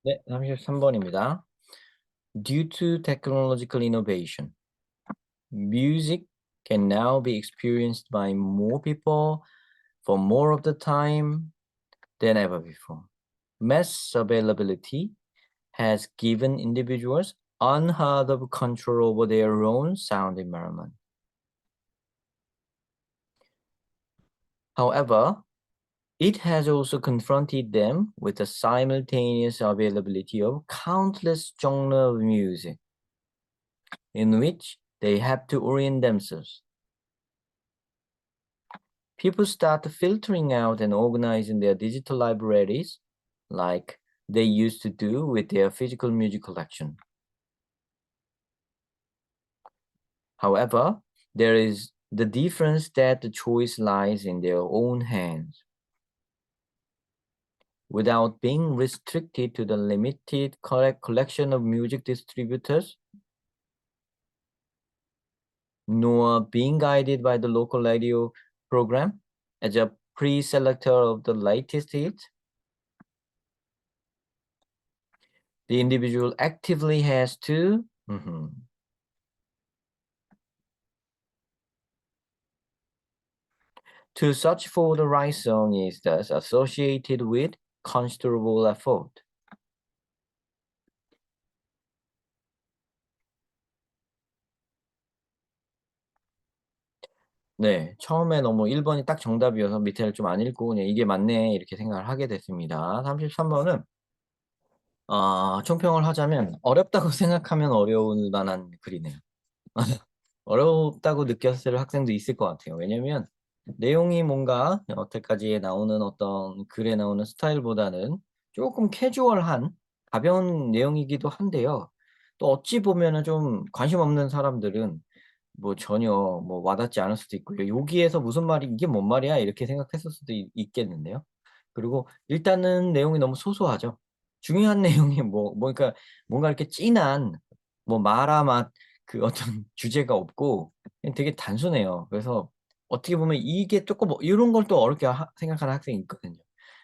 네, 33번입니다. Due to technological innovation, music can now be experienced by more people for more of the time than ever before. Mass availability has given individuals unheard of control over their own sound environment. However, it has also confronted them with the simultaneous availability of countless genres of music in which they have to orient themselves. People start filtering out and organizing their digital libraries like they used to do with their physical music collection. However, there is the difference that the choice lies in their own hands. Without being restricted to the limited collection of music distributors, nor being guided by the local radio program as a pre-selector of the latest hits, the individual actively has to to search for the right song is thus associated with considerable effort. 네, 처음에 너무 1번이 딱 정답이어서 밑에를 좀 안 읽고 그냥 이게 맞네 이렇게 생각을 하게 됐습니다. 33번은 총평을 하자면 어렵다고 생각하면 어려울 만한 글이네요. 어렵다고 느꼈을 학생도 있을 것 같아요. 왜냐면 내용이 뭔가 여태까지 나오는 어떤 글에 나오는 스타일보다는 조금 캐주얼한 가벼운 내용이기도 한데요. 또 어찌 보면은 좀 관심 없는 사람들은 뭐 전혀 뭐 와닿지 않을 수도 있고요. 여기에서 무슨 말이 이게 뭔 말이야 이렇게 생각했을 수도 있겠는데요. 그리고 일단은 내용이 너무 소소하죠. 중요한 내용이 그러니까 뭔가 이렇게 진한 뭐 마라 맛 그 어떤 주제가 없고 그냥 되게 단순해요. 그래서 어떻게 보면 이게 조금 뭐 이런 걸 또 어렵게 생각하는 학생이 있거든요.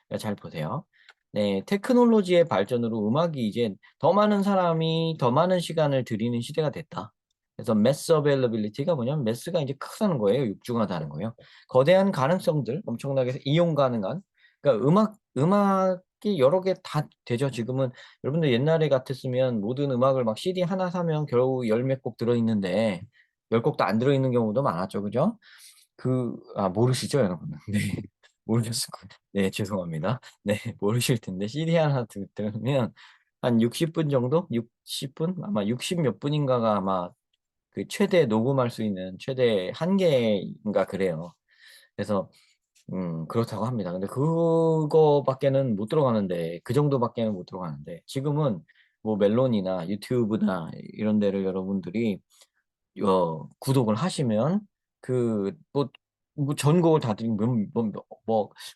그러니까 잘 보세요. 네, 테크놀로지의 발전으로 음악이 이제 더 많은 사람이 더 많은 시간을 들이는 시대가 됐다. 그래서 매스 어베일러빌리티가 뭐냐면 매스가 이제 크다는 거예요. 육중하다는 거예요. 거대한 가능성들, 엄청나게 이용 가능한. 그러니까 음악이 여러 개 다 되죠. 지금은 여러분들 옛날에 같았으면 모든 음악을 막 CD 하나 사면 겨우 열 몇 곡 들어있는데 열 곡도 안 들어있는 경우도 많았죠. 그죠? 모르시죠, 여러분? 네. 모르셨을 거예요. 네, 죄송합니다. 네, 모르실 텐데 CD 하나 들으면 한 60분 정도? 60분? 아마 60 몇 분인가가 아마 그 최대 녹음할 수 있는 최대 한계인가 그래요. 그래서 그렇다고 합니다. 근데 그거밖에는 못 들어가는데 그 정도밖에는 못 들어가는데 지금은 뭐 멜론이나 유튜브나 이런 데를 여러분들이 구독을 하시면 뭐 전곡을 다 들으면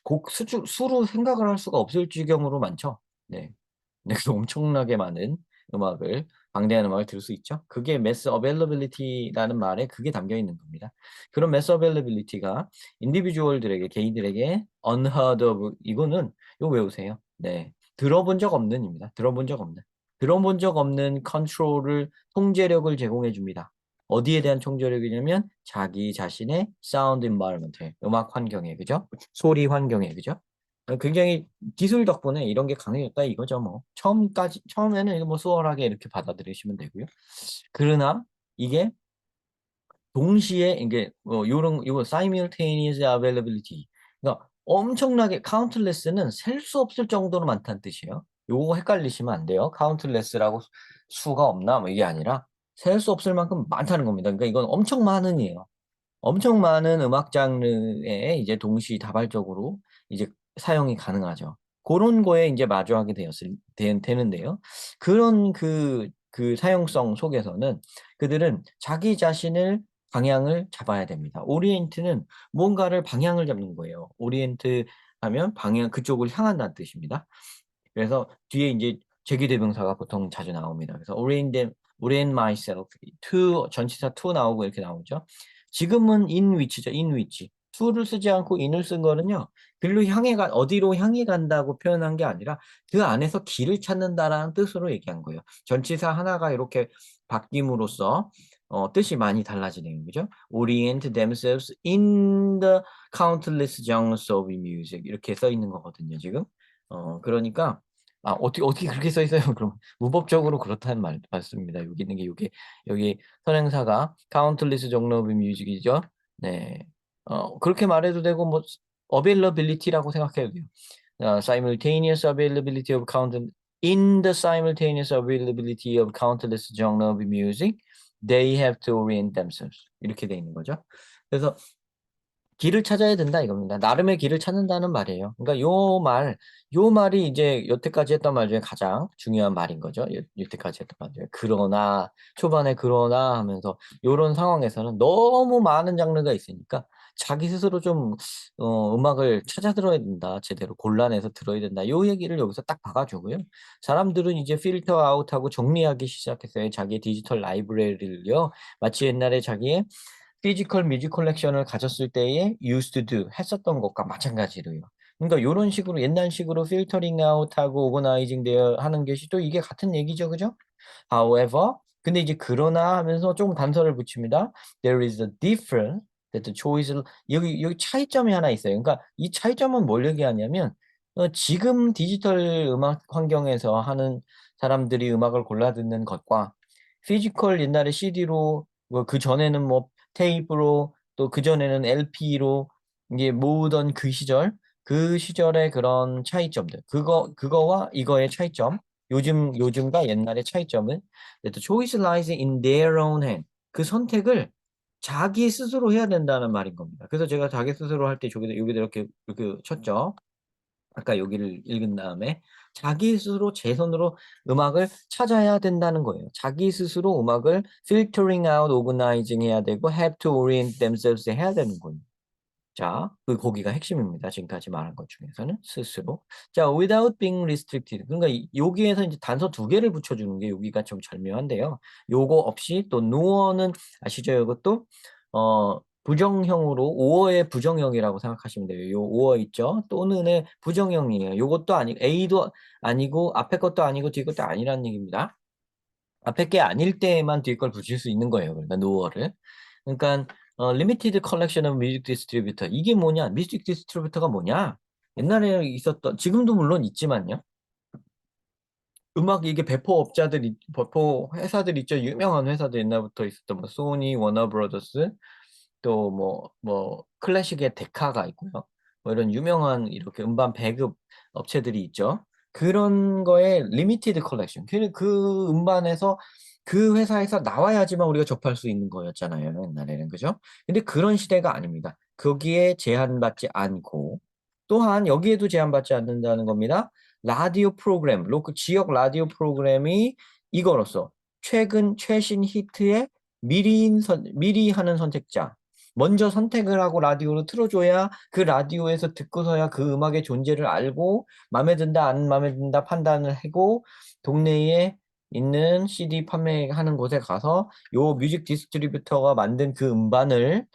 곡 수로 생각을 할 수가 없을 지경으로 많죠. 네. 네, 그래서 엄청나게 많은 음악을 방대한 음악을 들을 수 있죠. 그게 mass availability라는 말에 그게 담겨 있는 겁니다. 그런 mass availability가 인디비주얼들에게 개인들에게 unheard of 이거는 이거 외우세요. 네, 들어본 적 없는입니다. 들어본 적 없는 컨트롤을 통제력을 제공해 줍니다. 어디에 대한 통제력이냐면 자기 자신의 사운드 environment, 음악 환경에 그죠? 소리 환경에 그죠? 굉장히 기술 덕분에 이런 게 가능했다 이거죠, 뭐. 처음에는 이거 뭐 수월하게 이렇게 받아들이시면 되고요. 그러나 이게 동시에 이게 요거 simultaneous availability. 그러니까 엄청나게 countless는 셀 수 없을 정도로 많다는 뜻이에요. 요거 헷갈리시면 안 돼요. countless라고 수가 없나 뭐 이게 아니라 셀 수 없을 만큼 많다는 겁니다. 그러니까 이건 엄청 많은이에요. 엄청 많은 음악 장르에 이제 동시다발적으로 이제 사용이 가능하죠. 그런 거에 이제 마주하게 되는데요. 그런 그 사용성 속에서는 그들은 자기 자신을 방향을 잡아야 됩니다. 오리엔트는 뭔가를 방향을 잡는 거예요. 오리엔트 하면 방향 그쪽을 향한다는 뜻입니다. 그래서 뒤에 이제 제기대명사가 보통 자주 나옵니다. 그래서 orient myself to 전치사 to 나오고 이렇게 나오죠. 지금은 in which죠. in which. to를 쓰지 않고 in을 쓴 거는요. 글로 향해 어디로 향해 간다고 표현한 게 아니라 그 안에서 길을 찾는다라는 뜻으로 얘기한 거예요. 전치사 하나가 이렇게 바뀜으로써 뜻이 많이 달라지네요. 그죠? Orient themselves in the countless genres of music 이렇게 써 있는 거거든요, 지금. 그러니까 어떻게 그렇게 써 있어요? 그럼 문법적으로 그렇다는 말씀입니다. 여기 있는 게 여기 선행사가 countless genre of music이죠. 네. 그렇게 말해도 되고 뭐 availability라고 생각해도 돼요. simultaneous availability of in the simultaneous availability of countless genre of music, they have to orient themselves. 이렇게 돼 있는 거죠. 그래서 길을 찾아야 된다 이겁니다. 나름의 길을 찾는다는 말이에요. 그러니까 요 말이 이제 여태까지 했던 말 중에 가장 중요한 말인 거죠. 여태까지 했던 말 중에. 그러나, 초반에 그러나 하면서 요런 상황에서는 너무 많은 장르가 있으니까 자기 스스로 좀, 음악을 찾아 들어야 된다. 제대로 골라내서 들어야 된다. 요 얘기를 여기서 딱 박아주고요. 사람들은 이제 필터 아웃하고 정리하기 시작했어요. 자기의 디지털 라이브러리를요. 마치 옛날에 자기의 피지컬 뮤직 컬렉션을 가졌을 때에 used to do 했었던 것과 마찬가지로요. 그러니까 요런 식으로 옛날식으로 필터링 아웃하고 오거나이징 되어 하는 것이 또 이게 같은 얘기죠. 그죠? However, 근데 이제 그러나 하면서 조금 단서를 붙입니다. There is a difference that the choice 여기 차이점이 하나 있어요. 그러니까 이 차이점은 뭘 얘기하냐면 지금 디지털 음악 환경에서 하는 사람들이 음악을 골라 듣는 것과 피지컬 옛날에 CD로 그전에는 뭐 테이프로 또 그전에는 LP로 이게 모으던 그 시절의 그런 차이점들. 그거와 이거의 차이점. 요즘과 옛날의 차이점은 the choice lies in their own hand. 그 선택을 자기 스스로 해야 된다는 말인 겁니다. 그래서 제가 자기 스스로 할 때 여기다 이렇게 쳤죠. 아까 여기를 읽은 다음에 자기 스스로 제 손으로 음악을 찾아야 된다는 거예요. 자기 스스로 음악을 filtering out, organizing 해야 되고 have to orient themselves 해야 되는 거예요. 자, 거기가 핵심입니다. 지금까지 말한 것 중에서는 스스로. 자, without being restricted. 그러니까 여기에서 이제 단서 두 개를 붙여주는 게 여기가 좀 절묘한데요. 요거 없이 또 no어는 아시죠? 이것도 부정형으로 5어의 부정형이라고 생각하시면 돼요. 요 5어 있죠? 또는의 부정형이에요. 요것도 A도 아니고 앞에 것도 아니고 뒤 것도 아니라는 얘기입니다. 앞에 게 아닐 때에만 뒤에 걸 붙일 수 있는 거예요. 그러니까 노어를. 그러니까 limited collection of music distributor 이게 뭐냐? 뮤직 디스트리뷰터가 뭐냐? 옛날에 있었던 지금도 물론 있지만요. 음악 이게 배포 회사들 있죠. 유명한 회사들 옛날부터 있었던 뭐 소니, 워너브라더스 또 클래식의 데카가 있고요. 뭐 이런 유명한 이렇게 음반 배급 업체들이 있죠. 그런 거에 리미티드 컬렉션. 그 음반에서 그 회사에서 나와야지만 우리가 접할 수 있는 거였잖아요. 옛날에는. 그죠? 근데 그런 시대가 아닙니다. 거기에 제한받지 않고 또한 여기에도 제한받지 않는다는 겁니다. 라디오 프로그램, 지역 라디오 프로그램이 이거로서 최신 히트의 미리 하는 선택자, 먼저 선택을 하고 라디오로 틀어줘야 그 라디오에서 듣고서야 그 음악의 존재를 알고 마음에 든다 안 마음에 든다 판단을 하고 동네에 있는 CD 판매하는 곳에 가서 요 뮤직 디스트리뷰터가 만든 그 음반을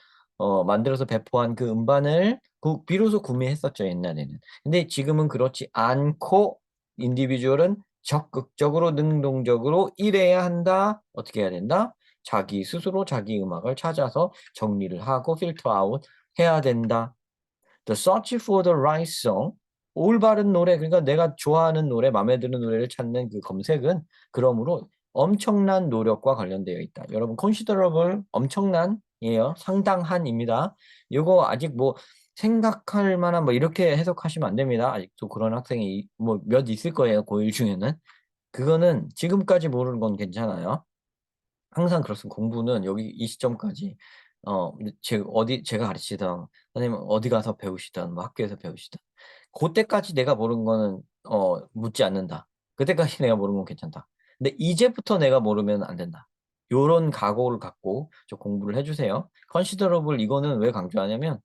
만들어서 배포한 그 음반을 비로소 구매했었죠 옛날에는. 근데 지금은 그렇지 않고 인디비주얼은 적극적으로 능동적으로 일해야 한다. 어떻게 해야 된다? 자기 스스로 자기 음악을 찾아서 정리를 하고 필터 아웃 해야 된다. The search for the right song. 올바른 노래, 그러니까 내가 좋아하는 노래, 마음에 드는 노래를 찾는 그 검색은 그러므로 엄청난 노력과 관련되어 있다. 여러분, considerable 엄청난이에요. 상당한입니다. 이거 아직 뭐 생각할 만한 뭐 이렇게 해석하시면 안 됩니다. 아직도 그런 학생이 뭐 몇 있을 거예요. 고1 중에는. 그거는 지금까지 모르는 건 괜찮아요. 항상 그렇습니다. 공부는 여기 이 시점까지 제가 가르치던 선생님 어디 가서 배우시던 뭐 학교에서 배우시던 그때까지 내가 모르는 거는 묻지 않는다. 그때까지 내가 모르는 건 괜찮다. 근데 이제부터 내가 모르면 안 된다. 요런 각오를 갖고 좀 공부를 해주세요. 컨시더러블 이거는 왜 강조하냐면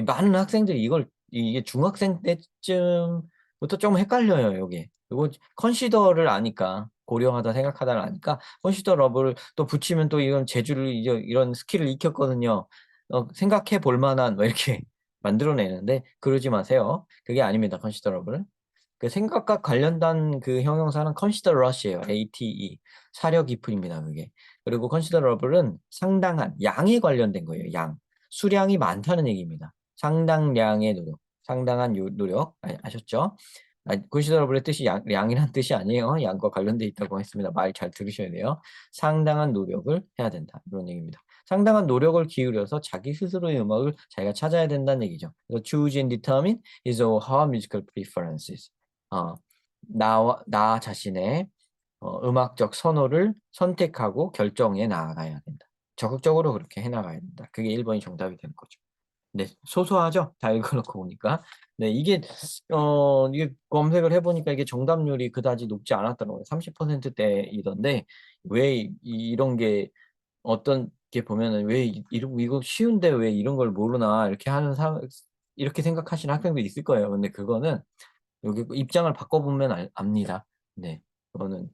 많은 학생들이 이게 중학생 때쯤부터 좀 헷갈려요. 요게. 요거 컨시더를 아니까 고려하다 생각하다를 아니까 컨시더러블 또 붙이면 또 이런 재주를 이런 스킬을 익혔거든요. 생각해 볼 만한 뭐 이렇게 만들어내는데 그러지 마세요. 그게 아닙니다. considerable. 그 생각과 관련된 그 형용사는 considerable이에요. ATE. 사려 깊은입니다. 그게. 그리고 considerable은 상당한 양에 관련된 거예요. 양. 수량이 많다는 얘기입니다. 상당량의 노력. 상당한 노력. 아셨죠? considerable의 뜻이 양이란 뜻이 아니에요. 양과 관련돼 있다고 했습니다. 말 잘 들으셔야 돼요. 상당한 노력을 해야 된다. 이런 얘기입니다. 상당한 노력을 기울여서 자기 스스로의 음악을 자기가 찾아야 된다는 얘기죠. 그래서 choose and determine his or her musical preferences. 나 자신의 음악적 선호를 선택하고 결정해 나가야 된다. 적극적으로 그렇게 해 나가야 된다. 그게 1번이 정답이 되는 거죠. 네, 소소하죠? 다 읽어놓고 보니까. 네, 이게 검색을 해보니까 이게 정답률이 그다지 높지 않았더라고요. 30%대이던데, 왜 이런 게, 어떤 게 보면은 왜 이거 쉬운데 왜 이런 걸 모르나, 이렇게 생각하시는 학생도 있을 거예요. 근데 그거는 여기 입장을 바꿔보면 압니다. 네, 그거는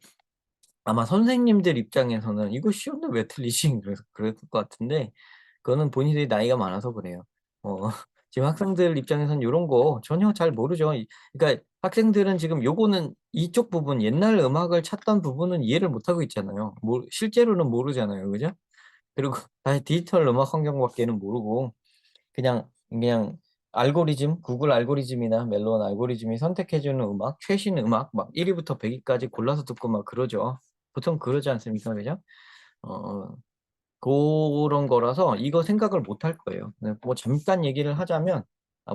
아마 선생님들 입장에서는 이거 쉬운데 왜 틀리지? 그래서 그랬을 것 같은데, 그거는 본인들이 나이가 많아서 그래요. 어, 지금 학생들 입장에서는 이런 거 전혀 잘 모르죠. 그러니까 학생들은 지금 요거는 이쪽 부분, 옛날 음악을 찾던 부분은 이해를 못하고 있잖아요. 실제로는 모르잖아요. 그죠? 그리고 다시 디지털 음악 환경밖에는 모르고, 그냥 알고리즘, 구글 알고리즘이나 멜론 알고리즘이 선택해주는 음악, 최신 음악, 막 1위부터 100위까지 골라서 듣고 막 그러죠. 보통 그러지 않습니까? 그죠? 어, 그런 거라서 이거 생각을 못 할 거예요. 네, 뭐 잠깐 얘기를 하자면,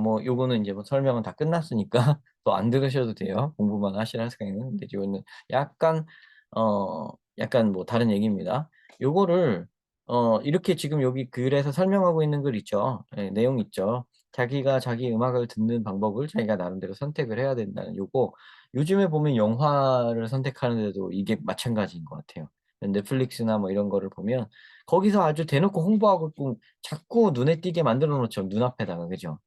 뭐 요거는 이제 뭐 설명은 다 끝났으니까 또 안 들으셔도 돼요. 공부만 하시는 학생은. 근데 이거는 약간, 약간 뭐 다른 얘기입니다. 요거를, 이렇게 지금 여기 글에서 설명하고 있는 글 있죠. 네, 내용 있죠. 자기가 자기 음악을 듣는 방법을 자기가 나름대로 선택을 해야 된다는 요거. 요즘에 보면 영화를 선택하는데도 이게 마찬가지인 것 같아요. 넷플릭스나 뭐 이런 거를 보면 거기서 아주 대놓고 홍보하고 있고 자꾸 눈에 띄게 만들어 놓죠. 눈앞에다가. 그죠?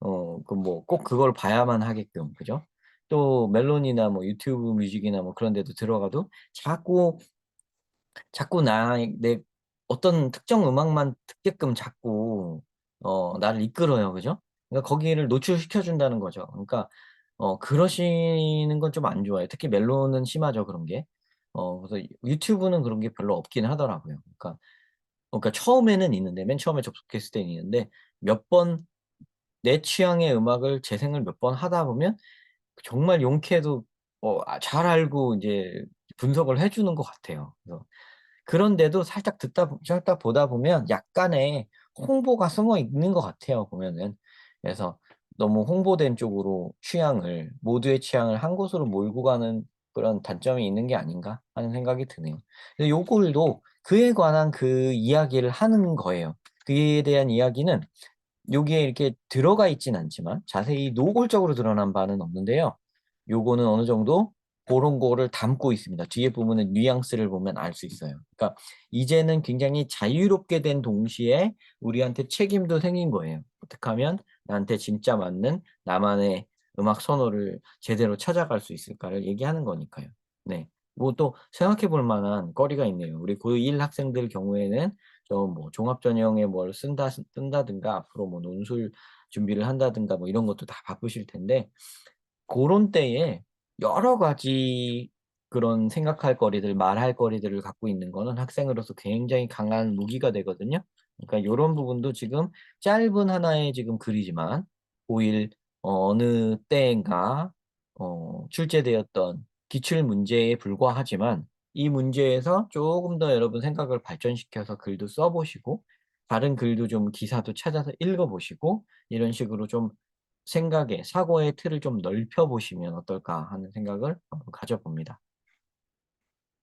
그 뭐 꼭 그걸 봐야만 하게끔. 그죠? 또 멜론이나 뭐 유튜브 뮤직이나 뭐 그런 데도 들어가도 자꾸 내 어떤 특정 음악만 듣게끔 자꾸 나를 이끌어요. 그죠? 그러니까 거기를 노출시켜 준다는 거죠. 그러니까 그러시는 건 좀 안 좋아요. 특히 멜론은 심하죠, 그런 게. 그래서 유튜브는 그런 게 별로 없긴 하더라고요. 그러니까 처음에는 있는데 맨 처음에 접속했을 때는 있는데 몇 번 내 취향의 음악을 재생을 몇 번 하다 보면 정말 용케도 잘 알고 이제 분석을 해 주는 것 같아요. 그래서 그런데도 살짝 보다 보면 약간의 홍보가 숨어 있는 것 같아요, 보면은. 그래서 너무 홍보된 쪽으로 모두의 취향을 한 곳으로 몰고 가는 그런 단점이 있는 게 아닌가 하는 생각이 드네요. 근데 요 글도 그에 관한 그 이야기를 하는 거예요. 그에 대한 이야기는 여기에 이렇게 들어가 있진 않지만 자세히 노골적으로 드러난 바는 없는데요. 요거는 어느 정도 그런 거를 담고 있습니다. 뒤에 부분은 뉘앙스를 보면 알 수 있어요. 그러니까 이제는 굉장히 자유롭게 된 동시에 우리한테 책임도 생긴 거예요. 어떻게 하면 나한테 진짜 맞는 나만의 음악 선호를 제대로 찾아갈 수 있을까를 얘기하는 거니까요. 네. 뭐 또 생각해 볼 만한 거리가 있네요. 우리 고1 학생들 경우에는 뭐 종합 전형에 뭘 쓴다든가 앞으로 뭐 논술 준비를 한다든가 뭐 이런 것도 다 바쁘실 텐데 고런 때에 여러 가지 그런 생각할 거리들, 말할 거리들을 갖고 있는 거는 학생으로서 굉장히 강한 무기가 되거든요. 그러니까 요런 부분도 지금 짧은 하나의 지금 글이지만 고1 어느 때인가 출제되었던 기출 문제에 불과하지만 이 문제에서 조금 더 여러분 생각을 발전시켜서 글도 써 보시고 다른 글도 좀 기사도 찾아서 읽어 보시고 이런 식으로 좀 사고의 틀을 좀 넓혀 보시면 어떨까 하는 생각을 한번 가져봅니다.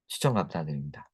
추천 감사드립니다.